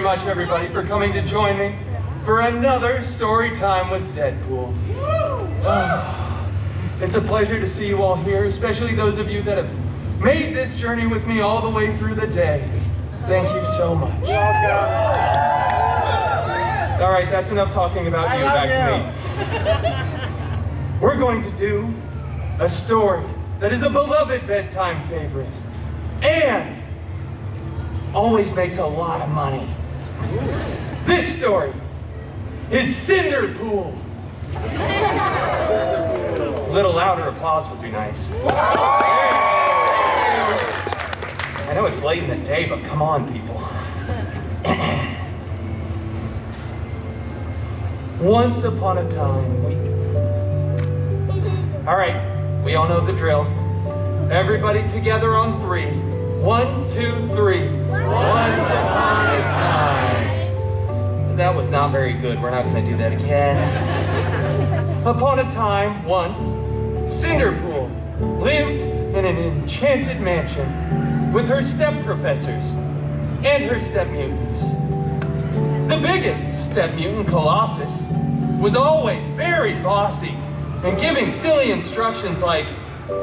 much, everybody, for coming to join me for another story time with Deadpool. It's a pleasure to see you all here, especially those of you that have made this journey with me all the way through the day. Thank you so much. All right, that's enough talking about you. Back to me. We're going to do a story that is a beloved bedtime favorite and always makes a lot of money. This story is Cinder Pool. A little louder applause would be nice. I know it's late in the day, but come on, people. Once upon a time, all right, we all know the drill. Everybody together on 3. 1, 2, 3. Once upon a time. That was not very good. We're not going to do that again. Upon a time, once, Cinderpool lived in an enchanted mansion with her step professors and her step mutants. The biggest step mutant, Colossus, was always very bossy and giving silly instructions like,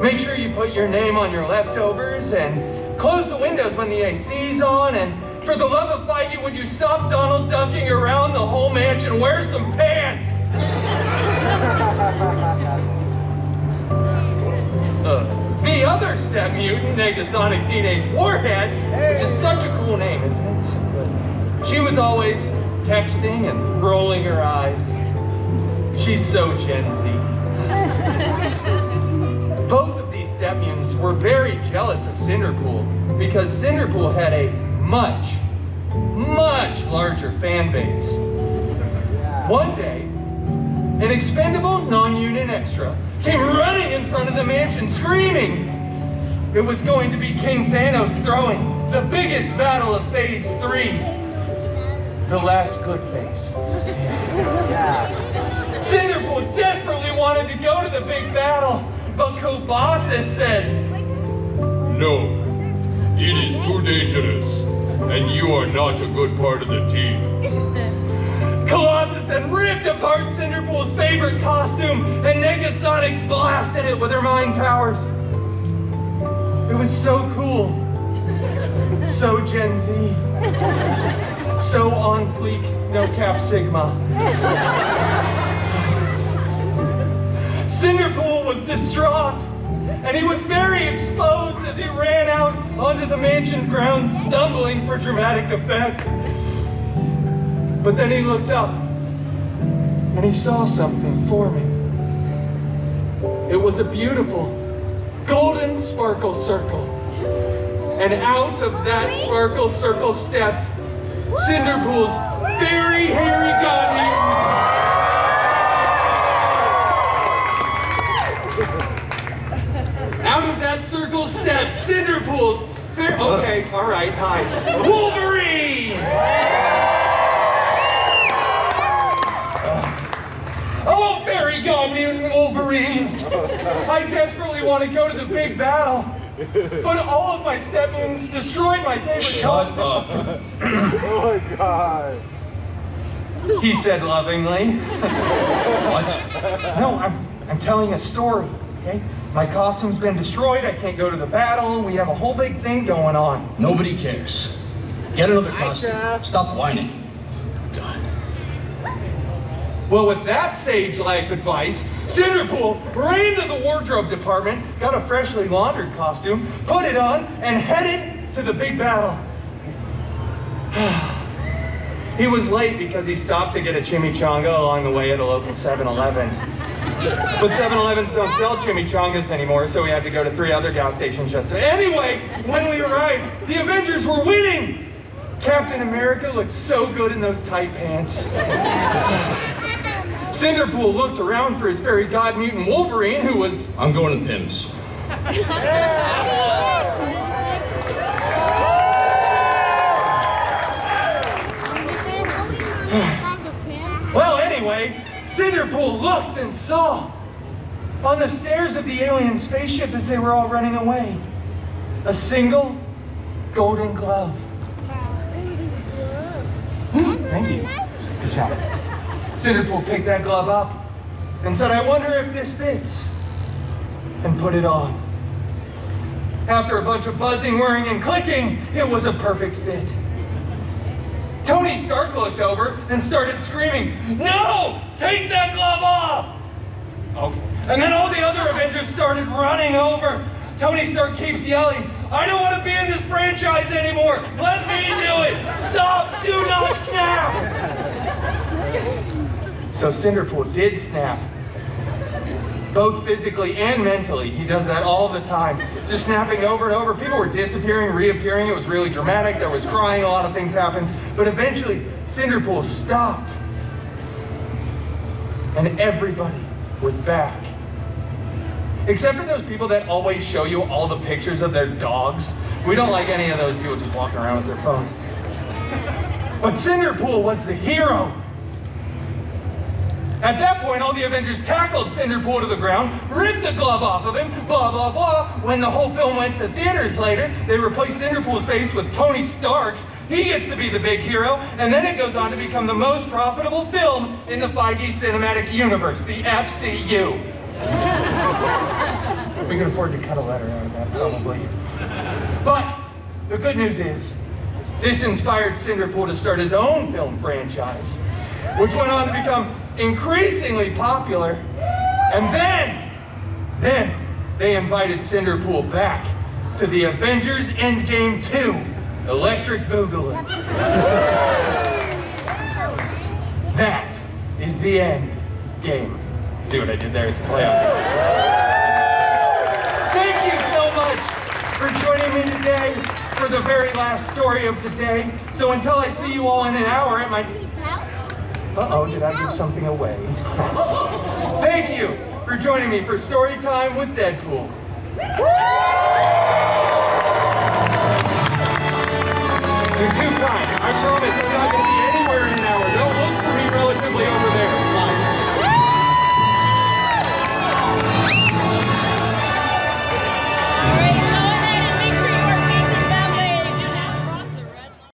make sure you put your name on your leftovers and close the windows when the AC's on, and for the love of Feige, would you stop Donald ducking around the whole mansion? Wear some pants! The other step mutant, Negasonic Teenage Warhead, which is such a cool name, isn't it? So good. She was always texting and rolling her eyes. She's so Gen Z. Both of these step mutants were very jealous of Cinderpool because Cinderpool had a much larger fan base. One day, an expendable non-mutant extra came running in front of the mansion screaming it was going to be King Thanos throwing the biggest battle of Phase 3. The last good phase. Cinderpool desperately wanted to go to the big battle, but Colossus said, no, it is too dangerous, and you are not a good part of the team. Colossus then ripped apart Cinderpool's favorite costume, and Negasonic blasted it with her mind powers. It was so cool, so Gen Z, so on fleek, no cap sigma. Cinderpool was distraught, and he was very exposed as he ran out onto the mansion grounds, stumbling for dramatic effect. But then he looked up, and he saw something forming. It was a beautiful, golden sparkle circle. And out of that sparkle circle stepped Cinderpool's very hairy god mutant. Out of that circle stepped Cinderpool's okay, all right, hi. Wolverine! Oh, fairy god mutant Wolverine! I desperately want to go to the big battle, but all of my step mutants destroyed my favorite costume. Shut up. Oh my god. He said lovingly. What? No, I'm telling a story, okay? My costume's been destroyed, I can't go to the battle, we have a whole big thing going on. Nobody cares. Get another costume. Stop whining. God. Well, with that sage life advice, Cinderpool ran to the wardrobe department, got a freshly laundered costume, put it on, and headed to the big battle. He was late because he stopped to get a chimichanga along the way at a local 7-Eleven. But 7-Elevens don't sell chimichangas anymore, so we had to go to 3 other gas stations just to... Anyway, when we arrived, the Avengers were winning! Captain America looked so good in those tight pants. Cinderpool looked around for his fairy god mutant Wolverine, who was... I'm going to Pims. Well, anyway, Cinderpool looked and saw on the stairs of the alien spaceship as they were all running away, a single golden glove. Thank you. Good job. Cinderpool picked that glove up and said, I wonder if this fits, and put it on. After a bunch of buzzing, whirring, and clicking, it was a perfect fit. Tony Stark looked over and started screaming, no! Take that glove off! Okay. And then all the other Avengers started running over. Tony Stark keeps yelling, I don't want to be in this franchise anymore! Let me do it! Stop! Do not snap! So Cinderpool did snap. Both physically and mentally. He does that all the time. Just snapping over and over. People were disappearing, reappearing. It was really dramatic. There was crying. A lot of things happened. But eventually, Cinderpool stopped. And everybody was back. Except for those people that always show you all the pictures of their dogs. We don't like any of those people just walking around with their phone. But Cinderpool was the hero. At that point, all the Avengers tackled Cinderpool to the ground, ripped the glove off of him, blah, blah, blah. When the whole film went to theaters later, they replaced Cinderpool's face with Tony Stark's. He gets to be the big hero, and then it goes on to become the most profitable film in the Feige Cinematic Universe, the FCU. We can afford to cut a letter out of that, probably. But the good news is, this inspired Cinderpool to start his own film franchise, which went on to become increasingly popular. And then they invited Cinderpool back to the Avengers Endgame 2, Electric Boogaloo. That is the end game. See what I did there? It's a play on. Thank you so much for joining me today for the very last story of the day. So until I see you all in an hour at my... Uh-oh, did I give something away? Thank you for joining me for Story Time with Deadpool. You're too kind. I promise I'm